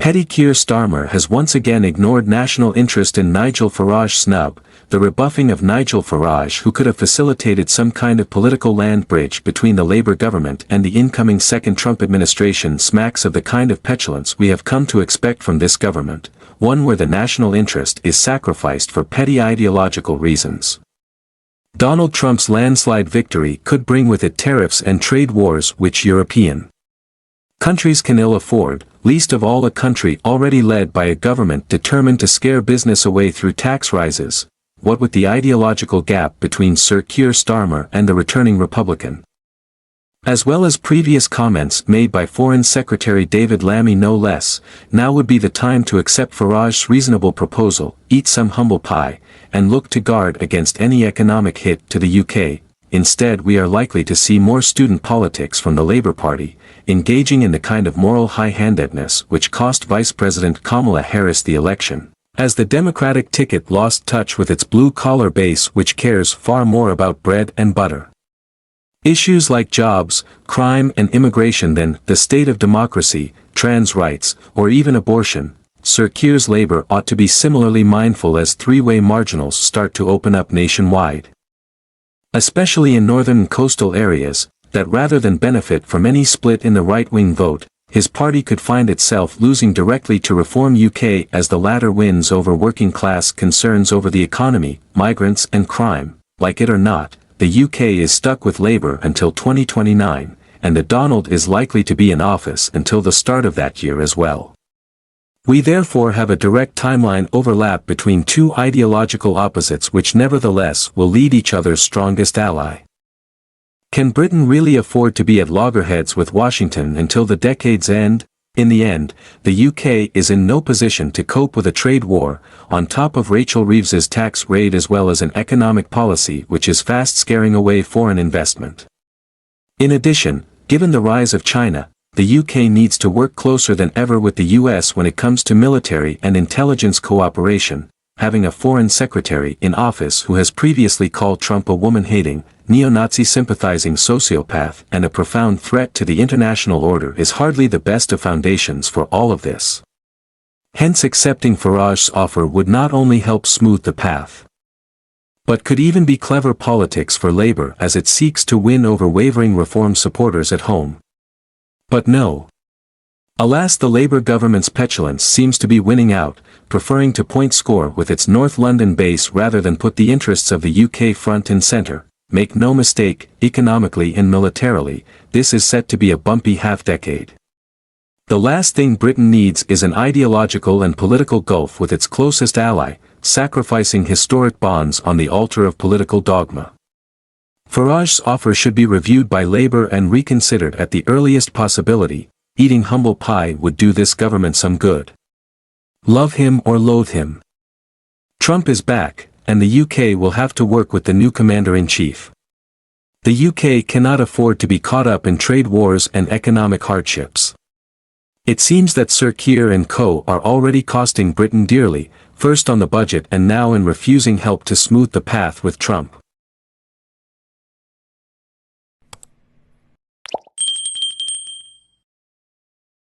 Petty Keir Starmer has once again ignored national interest in Nigel Farage snub, the rebuffing of Nigel Farage, who could have facilitated some kind of political land bridge between the Labour government and the incoming second Trump administration, smacks of the kind of petulance we have come to expect from this government, one where the national interest is sacrificed for petty ideological reasons. Donald Trump's landslide victory could bring with it tariffs and trade wars which European countries can ill afford, least of all a country already led by a government determined to scare business away through tax rises, what with the ideological gap between Sir Keir Starmer and the returning Republican. As well as previous comments made by Foreign Secretary David Lammy no less, now would be the time to accept Farage's reasonable proposal, eat some humble pie, and look to guard against any economic hit to the UK. Instead, we are likely to see more student politics from the Labour Party, engaging in the kind of moral high-handedness which cost Vice President Kamala Harris the election, as the Democratic ticket lost touch with its blue-collar base, which cares far more about bread and butter. Issues like jobs, crime and immigration than the state of democracy, trans rights, or even abortion. Sir Keir's Labour ought to be similarly mindful as three-way marginals start to open up nationwide, especially in northern and coastal areas, that rather than benefit from any split in the right-wing vote, his party could find itself losing directly to Reform UK as the latter wins over working-class concerns over the economy, migrants and crime. Like it or not, the UK is stuck with Labour until 2029, and the Donald is likely to be in office until the start of that year as well. We therefore have a direct timeline overlap between two ideological opposites which nevertheless will lead each other's strongest ally. Can Britain really afford to be at loggerheads with Washington until the decade's end? In the end, the UK is in no position to cope with a trade war, on top of Rachel Reeves's tax raid as well as an economic policy which is fast scaring away foreign investment. In addition, given the rise of China, the UK needs to work closer than ever with the US when it comes to military and intelligence cooperation, having a foreign secretary in office who has previously called Trump a woman-hating, neo-Nazi sympathizing sociopath and a profound threat to the international order is hardly the best of foundations for all of this. Hence accepting Farage's offer would not only help smooth the path, but could even be clever politics for Labour as it seeks to win over wavering reform supporters at home. But no. Alas, the Labour government's petulance seems to be winning out, preferring to point score with its North London base rather than put the interests of the UK front and centre. Make no mistake, economically and militarily, this is set to be a bumpy half-decade. The last thing Britain needs is an ideological and political gulf with its closest ally, sacrificing historic bonds on the altar of political dogma. Farage's offer should be reviewed by Labour and reconsidered at the earliest possibility. Eating humble pie would do this government some good. Love him or loathe him, Trump is back, and the UK will have to work with the new commander-in-chief. The UK cannot afford to be caught up in trade wars and economic hardships. It seems that Sir Keir and co. are already costing Britain dearly, first on the budget and now in refusing help to smooth the path with Trump.